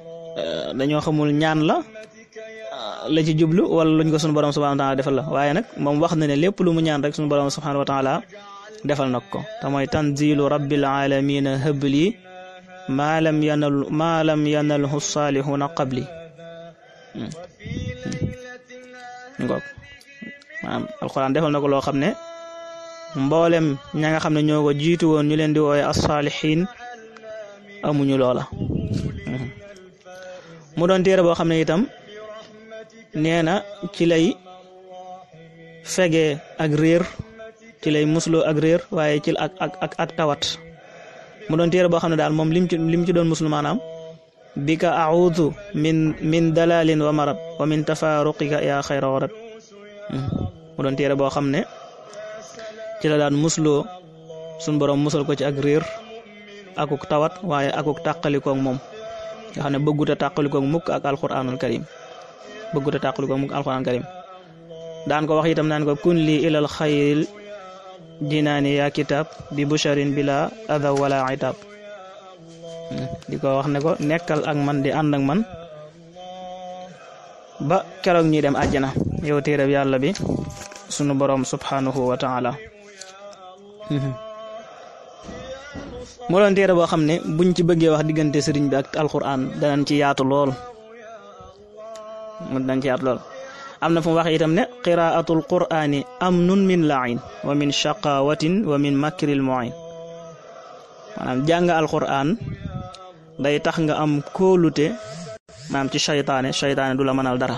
dañoo xamul ñaan la ci jublu wala luñ ko sunu borom subhanahu wa taala defal la waaye nag moom wax na ne lépp lu mu ñaan rek sunu borom subhanahu wa taala defal nag ko te mooy tanzilu rabbil alamina habli maa lam yanalhu salihuna qabli ngoog maanaam alquran defal na ko loo xam ne mboolem ña nga xam ne ñoo ko jiitu woon ñu leen di wooye as-salihin amuñu loola mu doon téere boo xam ne itam nee na ci lay fegee ak réer ci lay musloo ak réer waaye ci ak tawat mu doon téere boo xam ne daal moom lim ci doon muslu maanaam bika a'udhu min dalalin wa marad wa min tafaruqika ya xayra warad mu doon téere boo xam ne ci la daan musloo suñ borom musal ko ci ak réer akuk tawat waaye akuk tàqalikoog moom nga xam ne bëggut a tàqalikoog mukk ak alquranul karim daan ko wax itam naan ko kun li ilal xayril jinaani yaa kitab bi busharin bila adha wala itab di ko wax ne ko nekkal ak man di ànd ak man ba keroog ñuy dem àjjana yow téereb yàlla bi sunu borom subhanahu wa taala mu doon téere boo xam ne buñ ci bëggee wax diggante sëriñ bi ak alquran danañ ci yaatu lool am na fu mu wax itam ne qiraatul qur'ani amnun min la'in wa min shaqawatin wa min makril mu'in maanaam jàng alquran day tax nga am kóolute maanaam ci seytaane du la mënal dara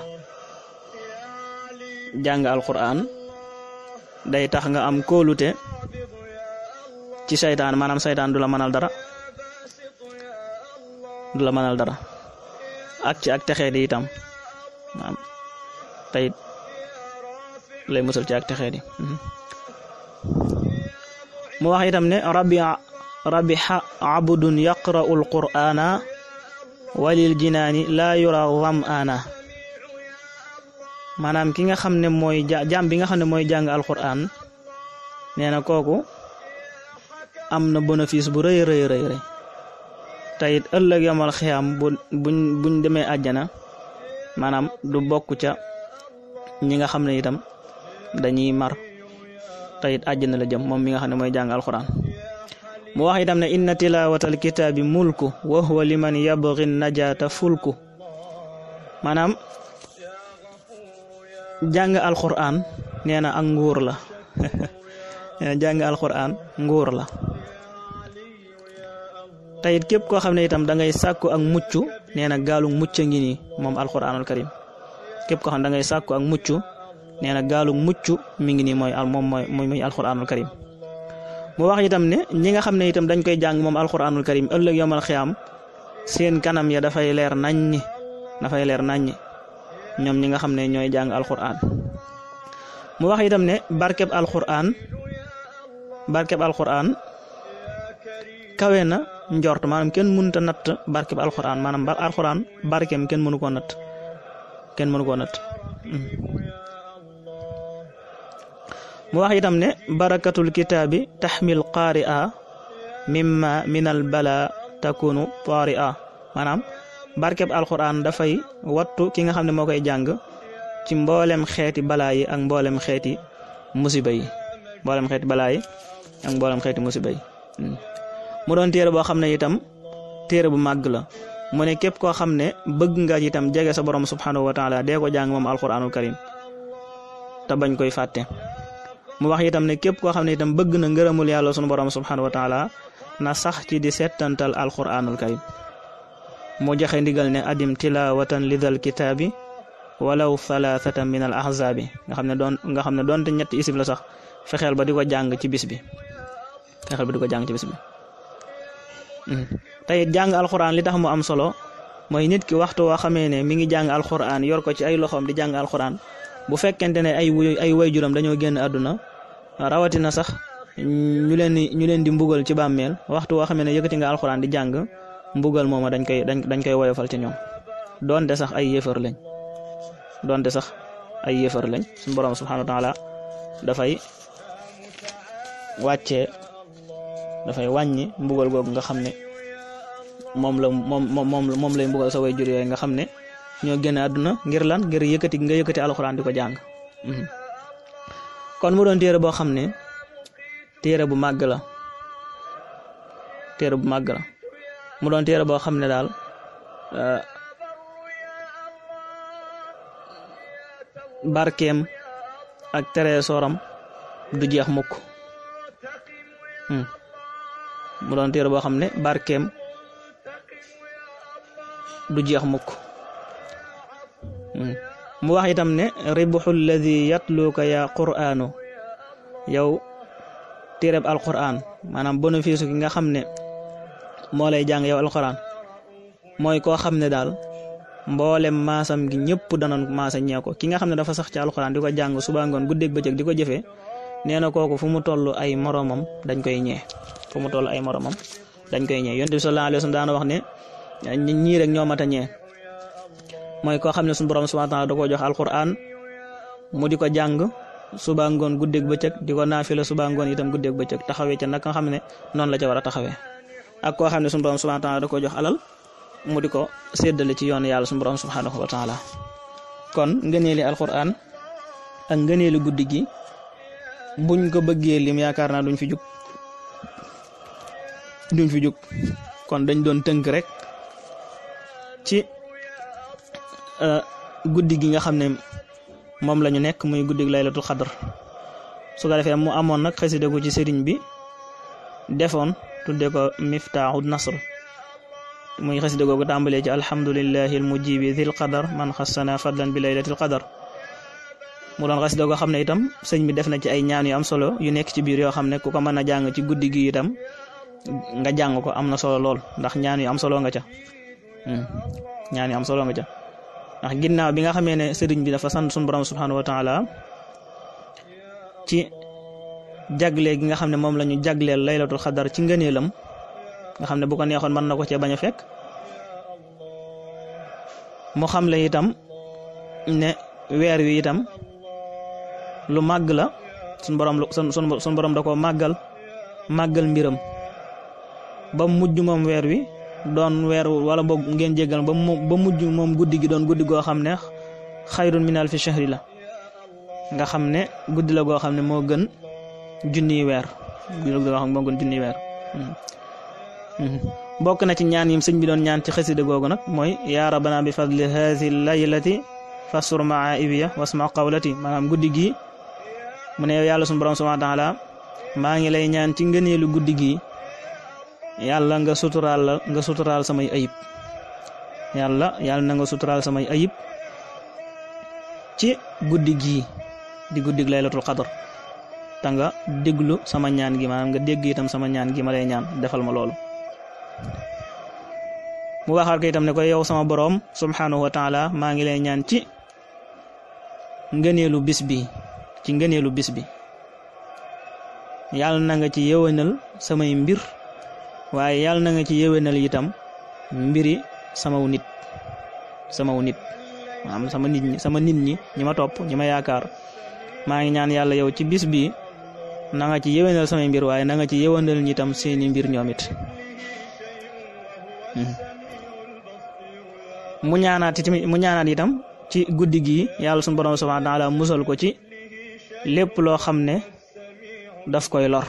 jàng alquran day tax nga am kóolute ci seytaane maanaam seytaane du la mënal dara ak ci ak texee di itam maanaam tey lay musal ci ak texee di mu wax itam ne rabiha abdun yaqra'u alqur'ana walil jinaani laa yura zam'ana maanaam ki nga xam ne mooy jaam bi nga xam ne mooy jàng alqur'an nee na kooku am na bénéfice bu rëy tayit ëllëg yamal xiyaam buñ demee àjjana maanaam du bokk ca ñi nga xam ne itam dañuy mar tayit àjjana la jëm moom mi nga xam ne mooy jàng alquran mu wax itam ne inna tilawatal kitaabi mulku wa huwa liman yabghi najata fulku maanaam jàng alquran nee na ak nguur la jàng alquran nguur la tayit képp koo xam ne itam da ngay sàkku ak mucc nee na gaalu mucc ngi nii moom alquranul karim képp koo xam ne da ngay sàkku ak mucc nee na gaalu mucc mi ngi nii mooy alquranul karim mu wax itam ne ñi nga xam ne itam dañ koy jàng moom alquranul karim ëllëg yomal xiyaam seen kanam ya dafay leer naññi ñoom ñi nga xam ne ñooy jàng alquran mu wax itam ne barkeb alquran kawe na njort maanaam kenn mënut a natt barkeb alquran maanaam alquran barkeem kenn mënu koo natt mu wax itam ne barakatul kitaabi taxmil qaari'a mimma minal bala takunu tari'a maanaam barkeb alquran dafay wattu ki nga xam ne moo koy jàng ci mboolem xeeti balaa yi ak mboolem xeeti musiba yi mu doon téere boo xam ne itam téere bu màgg la mu ne képp koo xam ne bëgg nga itam jege sa borom subhanahu wa taala dee ko jàng moom alquranul karim te bañ koy fàtte mu wax itam ne képp koo xam ne itam bëgg na ngërëmul yàlla sunu borom subhanahu wa taala na sax ci di settantal alquranul karim moo joxe ndigal ne adim tilawatan lidal kitaabi walaw thalathatan min al ahzabi nga xam ne doonte ñetti isib la sax fexeel ba di ko jàng ci bis bi tey jàng alquran li tax mu am solo mooy nit ki waxtu woo xamee ne mi ngi jàng alxuraan yor ko ci ay loxoom di jàng alxuraan bu fekkente ne ay wayjuram dañoo génn àdduna rawatina sax ñu leen di mbugal ci bàmmeel waxtu woo xamee ne yëkkati nga alxuraan di jàng mbugal mooma dañ koy woyofal ci ñoom doonte sax ay yéefar lañ suñu borom subhanahu wa taala dafay wàññi mbugal googu nga xam ne moom lay mbugal sa way jur yooyu nga xam ne ñoo génn àdduna ngir lan ngir yëkkati alxuraan di ko jàng kon mu doon téere boo xam ne téere bu màgg la mu doon téere boo xam ne daal barkeem ak trésooram du jeex mukk mu doon téere boo xam ne barkeem du jeex mukk mu wax itam ne ribxu alladi yatluka ya qur'aanu yow téereb alquran maanaam bénéfice ki nga xam ne moo lay jàng yow alquran mooy koo xam ne daal mboolem maasam gi ñëpp danoon maasa ñee ko ki nga xam ne dafa sax ci alquran di ko jàng suba ngoon guddeeg bëccëg di ko jëfee nee na kooku fu mu toll ay moromam dañ koy ñee yonent bi sallallahu alayhi wa sallam daana wax ne ñii rek ñoo mat a ñee mooy koo xam ne suñu borom subhanahu wa ta'ala da koo jox alquran mu di ko jàng suba ngoon guddeeg bëccëg di ko naafila suba ngoon itam guddeeg bëccëg taxawee ca nag nga xam ne noonu la ca war a taxawee ak koo xam ne suñu borom subhanahu wa ta'ala da koo jox alal mu di ko séddale ci yoonu yàlla suñu borom subhanahu wa ta'ala kon ngëneeli alquran ak ngëneeli guddi gi buñ ko bëggee lim yaakaar naa duñ fi jug kon dañ doon tënk rek ci guddi gi nga xam ne moom la ñu nekk muy guddi laylatul xadr su ko defee mu amoon nag xasida gu ci sëriñ bi defoon tudde ko miftaaxu nasr muy xasida googu tàmbalee ci alhamdulillahi almujibi dhil qadar man xassana fadlan bi laylatil qadar mu doon xasida goo xam ne itam sëñ bi def na ci ay ñaan yu am solo yu nekk ci biir yoo xam ne ku ko mën a jàng ci guddi gi itam nga jàng ko am na solo lool ndax ñaan yu am solo nga ca ndax ginnaaw bi nga xamee ne sëriñ bi dafa sant suñu borom subhanahu wa taala ci jagle gi nga xam ne moom la ñu jagleel laylatul xadar ci ngëneelam nga xam ne bu ko neexoon mën na ko cee bañ a fekk mu xam le itam ne weer wi itam lu màgg la suñu borom da koo màggal mbiram ba mujj moom weer wi doon weer wala boog ngeen jéggal ba mujj moom guddi gi doon guddi goo xam ne xayrun min alfi shahri la nga xam ne guddi la goo xam ne moo gën junniy weer bokk na ci ñaan yim sëñ bi doon ñaan ci xasida googu nag mooy yaa rabbana bi fadli haasi laylati fasur maa ibiya wasma qawlati maanaam guddi gi mu ne yàlla suñu borom subhanahu wa ta'ala maa ngi lay ñaan ci ngëneelu guddi gi yàlla nga suturaal samay ayib yàlla na nga suturaal samay ayib ci guddi gii di guddig laylatul qadr ta nga déglu sama ñaan gi maanaam nga dégg itam sama ñaan gi ma lay ñaan defal ma loolu mu waxaat ko itam ne ko yow sama boroom subhanahu wa ta'ala maa ngi lay ñaan ci ngëneelu bis bi yàlla na nga ci yéwénal samay mbir waaye yàlla na nga ci yéwénal itam mbiri samaw nit maanaam sama nit ñi ñi ma topp ñi ma yaakaar maa ngi ñaan yàlla yow ci bis bi na nga ci yéwénal samay mbir waaye na nga ci yéwénal ñi itam seeni mbir ñoom it mu ñaanaat itam ci guddi gi yàlla suñu borom subhanahu wa ta'ala musal ko ci lépp loo xam ne daf koy lor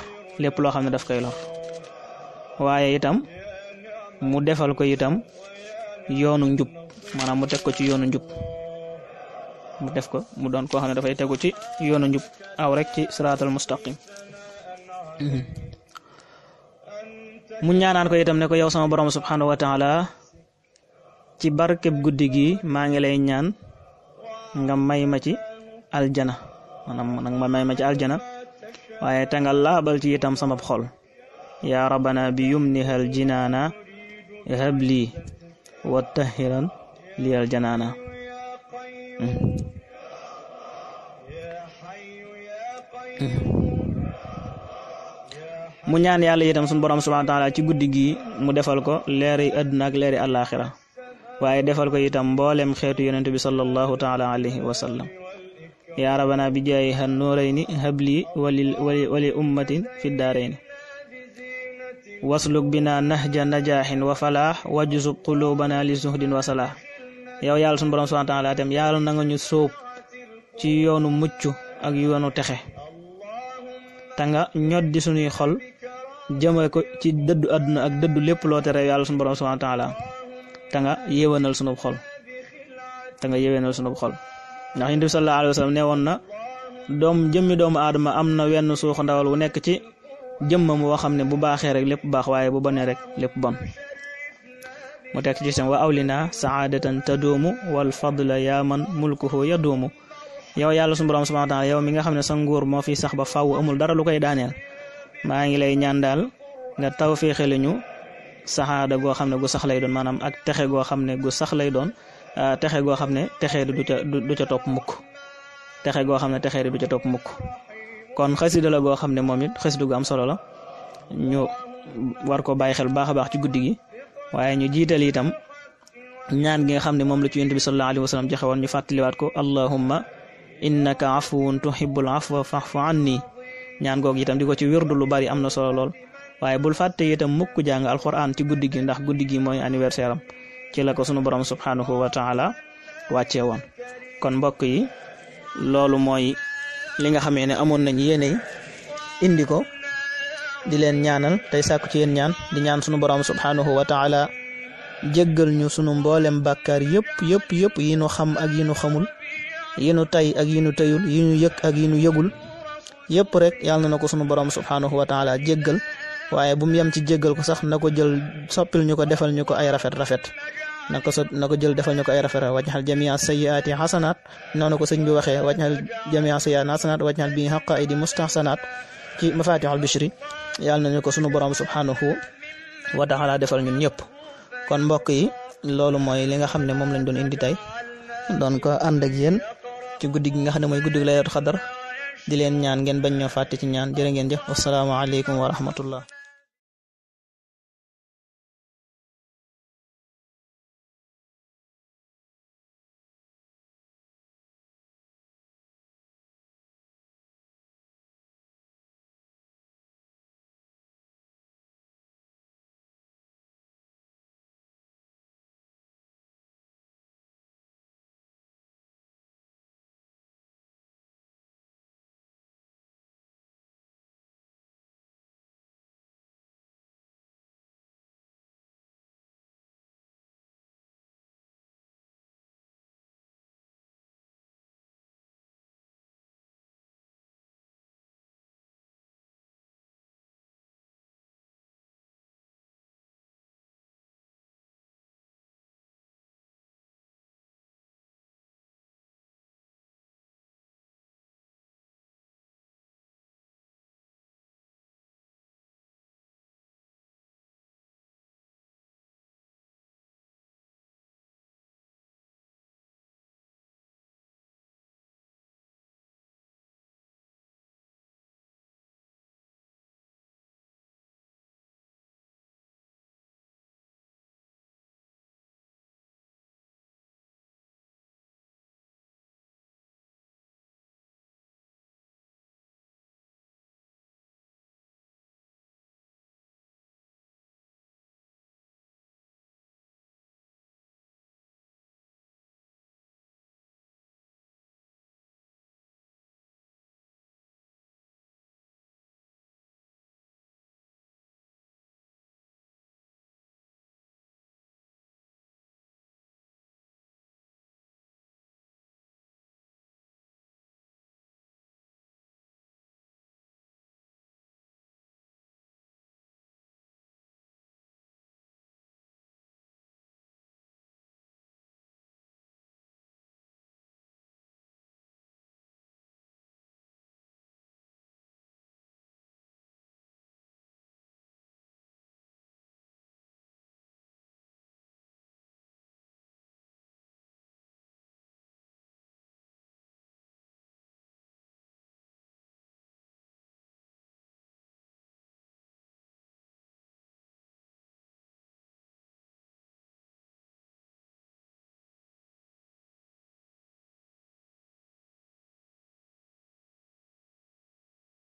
waaye itam mu defal ko itam yoonu njub maanaam mu teg ko ci yoonu njub mu doon koo xam ne dafay tegu ci yoonu njub aw rek ci siraatal mustaqim mu ñaanaan ko itam ne ko yow sama borom subhanahu wa ta'ala ci barkeb guddi gi maa ngi lay ñaan nga may ma ci aljana maanaam nag ma may ma ci aljana waaye te nga laabal ci itam sama xol yaa rabbana bi yumnihal jinaana habli wa tahiran liyal janaana mu ñaan yàlla itam sunu borom subhanahu wa taala ci guddi gi mu defal ko leeri àdduna ak leeri àllaaxira waaye defal ko itam mboolem xeetu yonent bi sallallahu taala alayhi wa sallam yaa rabana bi jaayi han nuurayni habli wali ummatin fi daarayni wasluk bina nahja najaahin wa falaax wajzub qulubana li zuhdin wa salaax yow yàlla sunu borom subhanahu wa taala itam yàlla na nga ñu sóob ci yoonu mucc ak yoonu texe te nga ñoddi sunuy xol jëmale ko ci dëddu àdduna ak dëddu lépp loo tere yàlla sunu borom subhanahu wa taala te nga yéwénal sunub xol ndax Yonent bi sallallahu alayhi wa sallam ne woon na jëmmi doomu aadama am na wenn suuxu ndawal wu nekk ci jëmmam woo xam ne bu baaxee rek lépp baax waaye bu bonee rek lépp bon mu tekk ci sam wa awlina saadatan taduumu wal fadla yaa man mulkuhu yaduumu yow yàlla sunu borom subhanahu wa taala yow mi nga xam ne sa nguur moo fi sax ba faw amul dara lu koy daaneel maa ngi lay ñaan daal nga tawfiixale ñu saxaada goo xam ne gu sax lay doon maanaam ak texe goo xam ne gu sax lay doon texe goo xam ne texe du ca topp mukk texe goo xam ne texe du ca topp mukk kon xasida la goo xam ne moom it xasida gu am solo la ñu war ko bàyyi xel baax a baax ci guddi gi waaye ñu jiital itam ñaan gi nga xam ne moom la ci Yonent bi sallallahu alayhi wa sallam joxe woon ñu fàttaliwaat ko allahumma innaka afuwun tuhibbul afwa fa'fu anni ñaan googu itam di ko ci wirdu lu bari am na solo lool waaye bul fàtte itam mukk jàng alquran ci guddi gi ndax guddi gi mooy anniversaire am ci la ko sunu borom subhanahu wa taala wàccee woon kon mbokk yi loolu mooy li nga xamee ne amoon nañ yéene indi ko di leen ñaanal tey sàkku ci yéen ñaan di ñaan sunu borom subhanahu wa taala jéggal ñu sunu mboolem bàkkaar yëpp yi nu xam ak yi nu xamul yi nu tay ak yi nu tayul yi ñu yëg ak yi nu yëgul yëpp rek yàlla na ko sunu borom subhanahu wa taala jéggal waaye bu mu yem ci jéggal ko sax na ko jël soppil ñu ko defal ñu ko ay rafet na ko jël defal ñu ko ay rafet wajhal jamia sayyiati hasanat noonu ko sëñ bi waxee wajhal jamia sayyiati hasanat wajhal bi haqqa idi mustahsanat ci mafatihul bishri yàlla nañu ko sunu borom subhanahu wa taala defal ñun ñëpp kon mbokk yi loolu mooy li nga xam ne moom lañ doon indi tey doon ko ànd ak yéen ci guddi gi nga xam ne mooy guddi gi laylatul xadar di leen ñaan ngeen bañ ñoo fàtte ci ñaan jërë ngeen jëf wassalaamu aleykum wa rahmatullah